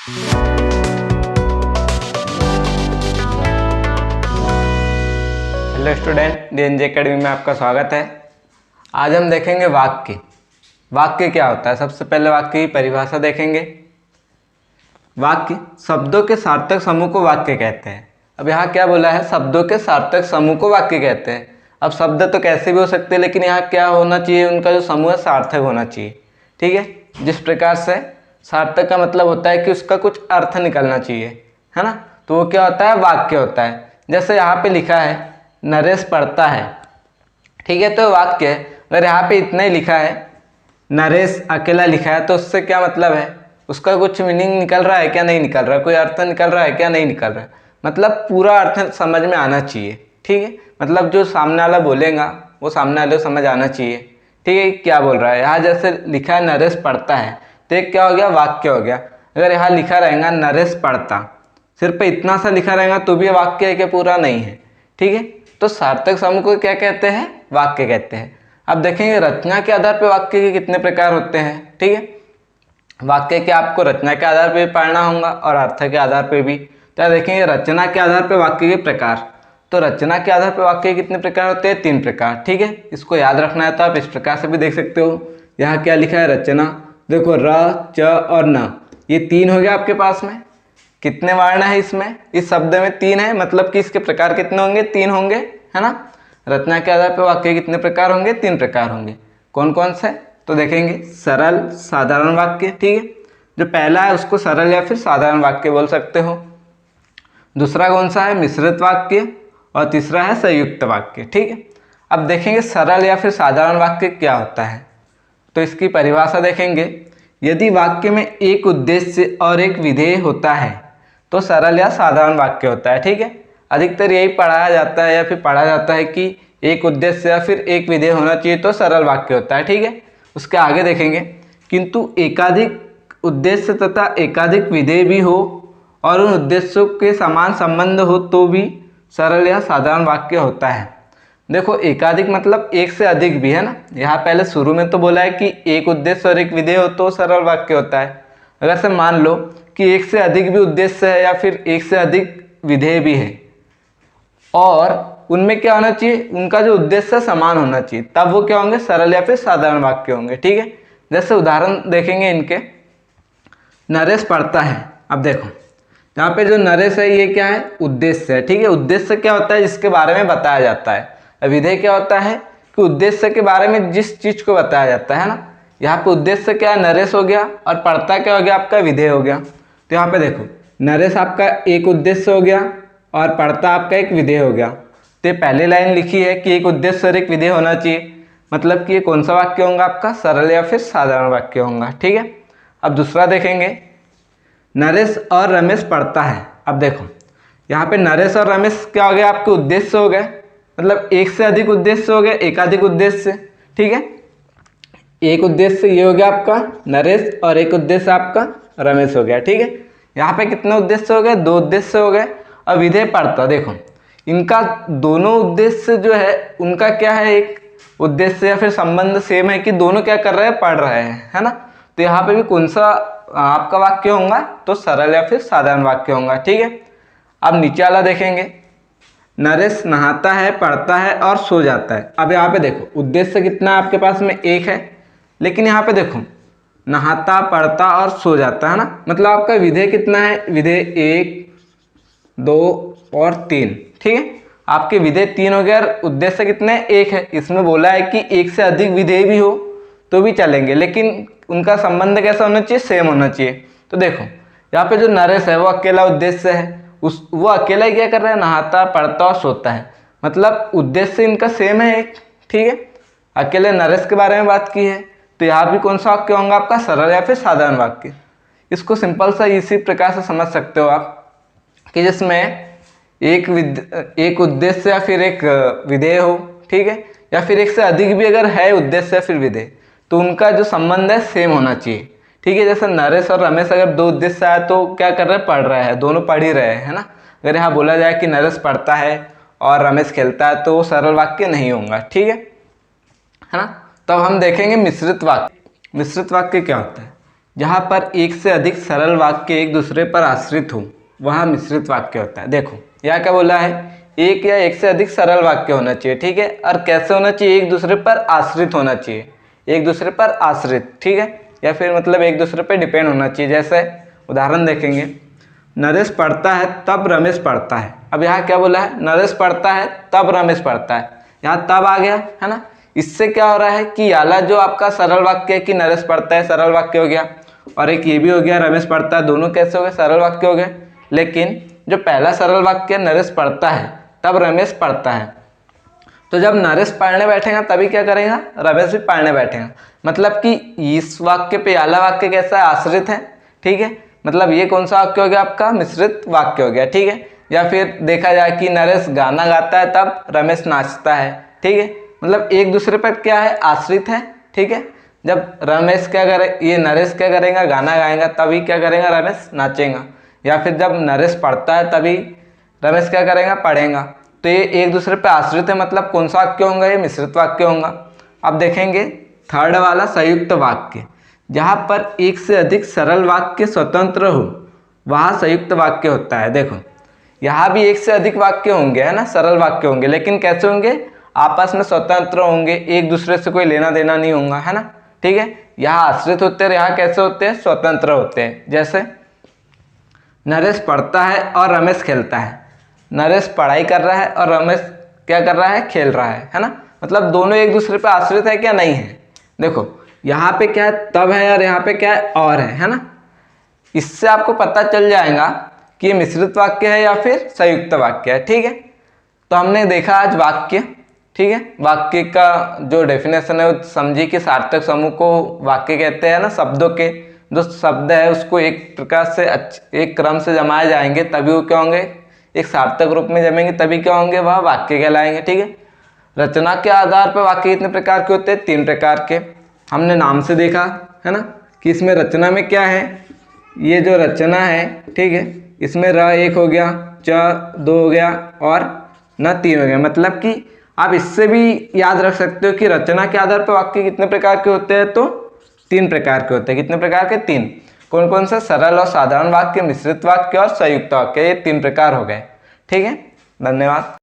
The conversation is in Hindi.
हेलो स्टूडेंट, डीएनजे एकेडमी में आपका स्वागत है। आज हम देखेंगे वाक्य। वाक्य क्या होता है, सबसे पहले वाक्य की परिभाषा देखेंगे। वाक्य शब्दों के सार्थक समूह को वाक्य कहते हैं। अब यहाँ क्या बोला है, शब्दों के सार्थक समूह को वाक्य कहते हैं। अब शब्द तो कैसे भी हो सकते हैं, लेकिन यहाँ क्या होना चाहिए, उनका जो समूह है सार्थक होना चाहिए। ठीक है, जिस प्रकार से सार्थक का मतलब होता है कि उसका कुछ अर्थ निकलना चाहिए, है ना, तो वो क्या होता है, वाक्य होता है। जैसे यहाँ पे लिखा है नरेश पढ़ता है, ठीक है, तो वाक्य है। अगर यहाँ पे इतना ही लिखा है, नरेश अकेला लिखा है, तो उससे क्या मतलब है, उसका कुछ मीनिंग निकल रहा है क्या, नहीं निकल रहा है, कोई अर्थ निकल रहा है क्या, नहीं निकल रहा है। मतलब पूरा अर्थ समझ में आना चाहिए। ठीक है, मतलब जो सामने वाला बोलेगा वो सामने वाले को समझ आना चाहिए। ठीक है, क्या बोल रहा है। यहाँ जैसे लिखा है नरेश पढ़ता है, तो एक क्या हो गया, वाक्य हो गया। अगर यहाँ लिखा रहेगा नरेश पढ़ता, सिर्फ इतना सा लिखा रहेगा तो भी वाक्य है कि पूरा नहीं है। ठीक है, तो सार्थक समूह को क्या कहते हैं, वाक्य कहते हैं। अब देखेंगे रचना के आधार पर वाक्य के कितने प्रकार होते हैं। ठीक है, वाक्य के आपको रचना के आधार पर भी पढ़ना होगा और अर्थ के आधार पर भी। तो देखेंगे रचना के आधार पर वाक्य के प्रकार। तो रचना के आधार पर वाक्य के कितने प्रकार होते हैं, 3 प्रकार। ठीक है, इसको याद रखना है तो आप इस प्रकार से भी देख सकते हो। यहाँ क्या लिखा है, रचना, देखो र, च और न, ये 3 हो गया आपके पास में। कितने वर्ण है इसमें, इस शब्द में 3 है, मतलब कि इसके प्रकार कितने होंगे, 3 होंगे, है ना। रचना के आधार पर वाक्य कितने प्रकार होंगे, 3 प्रकार होंगे। कौन कौन से, तो देखेंगे सरल, साधारण वाक्य। ठीक है, जो पहला है उसको सरल या फिर साधारण वाक्य बोल सकते हो। दूसरा कौन सा है, मिश्रित वाक्य, और तीसरा है संयुक्त वाक्य। ठीक है, अब देखेंगे सरल या फिर साधारण वाक्य क्या होता है। तो इसकी परिभाषा देखेंगे। यदि वाक्य में एक उद्देश्य और एक विधेय होता है तो सरल या साधारण वाक्य होता है। ठीक है, अधिकतर यही पढ़ाया जाता है या फिर पढ़ा जाता है कि एक उद्देश्य या फिर एक विधेय होना चाहिए तो सरल वाक्य होता है। ठीक है, उसके आगे देखेंगे, किंतु एकाधिक उद्देश्य तथा एकाधिक विधेय भी हो और उन उद्देश्यों के समान संबंध हो तो भी सरल या साधारण वाक्य होता है। देखो एकाधिक मतलब एक से अधिक भी, है ना। यहाँ पहले शुरू में तो बोला है कि एक उद्देश्य और एक विधेय हो तो सरल वाक्य होता है। अगर से मान लो कि एक से अधिक भी उद्देश्य है या फिर एक से अधिक विधेय भी है और उनमें क्या होना चाहिए, उनका जो उद्देश्य समान होना चाहिए, तब वो क्या होंगे, सरल या फिर साधारण वाक्य होंगे। ठीक है, जैसे उदाहरण देखेंगे इनके, नरेश पढ़ता है। अब देखो यहाँ पे जो नरेश है ये क्या है, उद्देश्य है। ठीक है, उद्देश्य क्या होता है, जिसके बारे में बताया जाता है। विधेय क्या होता है कि उद्देश्य के बारे में जिस चीज को बताया जाता है ना। यहाँ पे उद्देश्य क्या है, नरेश हो गया, और पढ़ता क्या हो गया, आपका विधेय हो गया। तो यहाँ पे देखो नरेश आपका एक उद्देश्य हो गया और पढ़ता आपका एक विधेय हो गया। तो पहली लाइन लिखी है कि एक उद्देश्य और एक विधेय होना चाहिए, मतलब कि ये कौन सा वाक्य होगा आपका, सरल या फिर साधारण वाक्य होगा। ठीक है, अब दूसरा देखेंगे, नरेश और रमेश पढ़ता है। अब देखो यहाँ पे नरेश और रमेश क्या हो गया, आपके उद्देश्य हो गए, मतलब एक से अधिक उद्देश्य हो गए, एकाधिक उद्देश्य। ठीक है, एक उद्देश्य ये हो गया आपका नरेश और एक उद्देश्य आपका रमेश हो गया। ठीक है, यहाँ पे कितने उद्देश्य हो गए, 2 उद्देश्य हो गए। और विधेय पढ़ता, देखो इनका दोनों उद्देश्य जो है उनका क्या है, एक उद्देश्य या फिर संबंध सेम है कि दोनों क्या कर रहे हैं, पढ़ रहे हैं, है ना। तो यहाँ पे भी कौन सा आपका वाक्य होगा, तो सरल या फिर साधारण वाक्य होगा। ठीक है, अब नीचे वाला देखेंगे, नरेश नहाता है, पढ़ता है और सो जाता है। अब यहाँ पे देखो उद्देश्य कितना है आपके पास में, एक है, लेकिन यहाँ पे देखो नहाता, पढ़ता और सो जाता है ना, मतलब आपका विधेय कितना है, विधेय 1, 2 और 3। ठीक है, आपके विधेय 3 हो गया और उद्देश्य कितने, 1 है। इसमें बोला है कि एक से अधिक विधेय भी हो तो भी चलेंगे, लेकिन उनका संबंध कैसा होना चाहिए, सेम होना चाहिए। तो देखो यहाँ पे जो नरेश है वो अकेला उद्देश्य है, वो अकेला ही क्या कर रहा है, नहाता, पढ़ता और सोता है, मतलब उद्देश्य इनका सेम है एक। ठीक है, अकेले नरेश के बारे में बात की है, तो यहाँ भी कौन सा वाक्य होगा आपका, सरल या फिर साधारण वाक्य। इसको सिंपल सा इसी प्रकार से समझ सकते हो आप कि जिसमें एक उद्देश्य या फिर एक विधेय हो। ठीक है, या फिर एक से अधिक भी अगर है उद्देश्य या फिर विधेय, तो उनका जो संबंध है सेम होना चाहिए। ठीक है, जैसे नरेश और रमेश अगर 2 उद्देश्य आया तो क्या कर रहे हैं, पढ़ रहे हैं, दोनों पढ़ ही रहे हैं, है ना। अगर यहाँ बोला जाए कि नरेश पढ़ता है और रमेश खेलता है तो वो सरल वाक्य नहीं होगा। ठीक है ना। तो अब हम देखेंगे मिश्रित वाक्य। मिश्रित वाक्य क्या होता है, जहाँ पर एक से अधिक सरल वाक्य एक दूसरे पर आश्रित हो वह मिश्रित वाक्य होता है। देखो यहाँ क्या बोला है, एक या एक से अधिक सरल वाक्य होना चाहिए, ठीक है, और कैसे होना चाहिए, एक दूसरे पर आश्रित होना चाहिए, एक दूसरे पर आश्रित, ठीक है, या फिर मतलब एक दूसरे पर डिपेंड होना चाहिए। जैसे उदाहरण देखेंगे, नरेश पढ़ता है तब रमेश पढ़ता है। अब यहाँ क्या बोला है, नरेश पढ़ता है तब रमेश पढ़ता है, यहाँ तब आ गया है ना। इससे क्या हो रहा है कि याला जो आपका सरल वाक्य है कि नरेश पढ़ता है सरल वाक्य हो गया, और एक ये भी हो गया रमेश पढ़ता है, दोनों कैसे हो गए, सरल वाक्य हो गए। लेकिन जो पहला सरल वाक्य नरेश पढ़ता है तब रमेश पढ़ता है, तो जब नरेश पढ़ने बैठेगा तभी क्या करेगा, रमेश भी पढ़ने बैठेगा। मतलब कि इस वाक्य पे याला वाक्य कैसा है, आश्रित है, ठीक है, मतलब ये कौन सा वाक्य हो गया आपका, मिश्रित वाक्य हो गया, ठीक है। या फिर देखा जाए कि नरेश गाना गाता है तब रमेश नाचता है, ठीक है, मतलब एक दूसरे पर क्या है, आश्रित है, ठीक है। जब रमेश क्या करे, ये नरेश क्या करेगा, गाना गाएगा, तभी क्या करेगा, रमेश नाचेगा। या फिर जब नरेश पढ़ता है तभी रमेश क्या करेगा, पढ़ेगा। तो ये एक दूसरे पर आश्रित है, मतलब कौन सा वाक्य होगा, ये मिश्रित वाक्य होगा। अब देखेंगे थर्ड वाला संयुक्त वाक्य, जहाँ पर एक से अधिक सरल वाक्य स्वतंत्र हो वहाँ संयुक्त वाक्य होता है। देखो यहाँ भी एक से अधिक वाक्य होंगे, है ना, सरल वाक्य होंगे, लेकिन कैसे होंगे, आपस में स्वतंत्र होंगे, एक दूसरे से कोई लेना देना नहीं होगा, है ना, ठीक है। यहाँ आश्रित होते हैं, यहाँ कैसे होते हैं, स्वतंत्र होते हैं। जैसे नरेश पढ़ता है और रमेश खेलता है, नरेश पढ़ाई कर रहा है और रमेश क्या कर रहा है, खेल रहा है ना, मतलब दोनों एक दूसरे पर आश्रित है क्या, नहीं है। देखो यहाँ पे क्या है, तब है, और यहाँ पे क्या है, और है ना। इससे आपको पता चल जाएगा कि ये मिश्रित वाक्य है या फिर संयुक्त वाक्य है, ठीक है। तो हमने देखा आज वाक्य, ठीक है, वाक्य का जो डेफिनेशन है वो समझी कि सार्थक समूह को वाक्य कहते हैं ना, शब्दों के जो शब्द है उसको एक प्रकार से एक क्रम से जमाए जाएंगे तभी वो क्या होंगे, एक सार्थक रूप में जमेंगे, तभी क्या होंगे, वह वाक्य कहलाएंगे, ठीक है। रचना के आधार पर वाक्य कितने प्रकार के होते हैं, 3 प्रकार के। हमने नाम से देखा है ना कि इसमें रचना में क्या है, ये जो रचना है, ठीक है, इसमें र 1 हो गया, च 2 हो गया और न 3 हो गया। मतलब कि आप इससे भी याद रख सकते हो कि रचना के आधार पर वाक्य कितने प्रकार के होते हैं, तो 3 प्रकार के होते हैं। कितने प्रकार के, 3। कौन कौन सा, सरल और साधारण वाक्य, मिश्रित वाक्य और संयुक्त वाक्य, ये 3 प्रकार हो गए, ठीक है। धन्यवाद।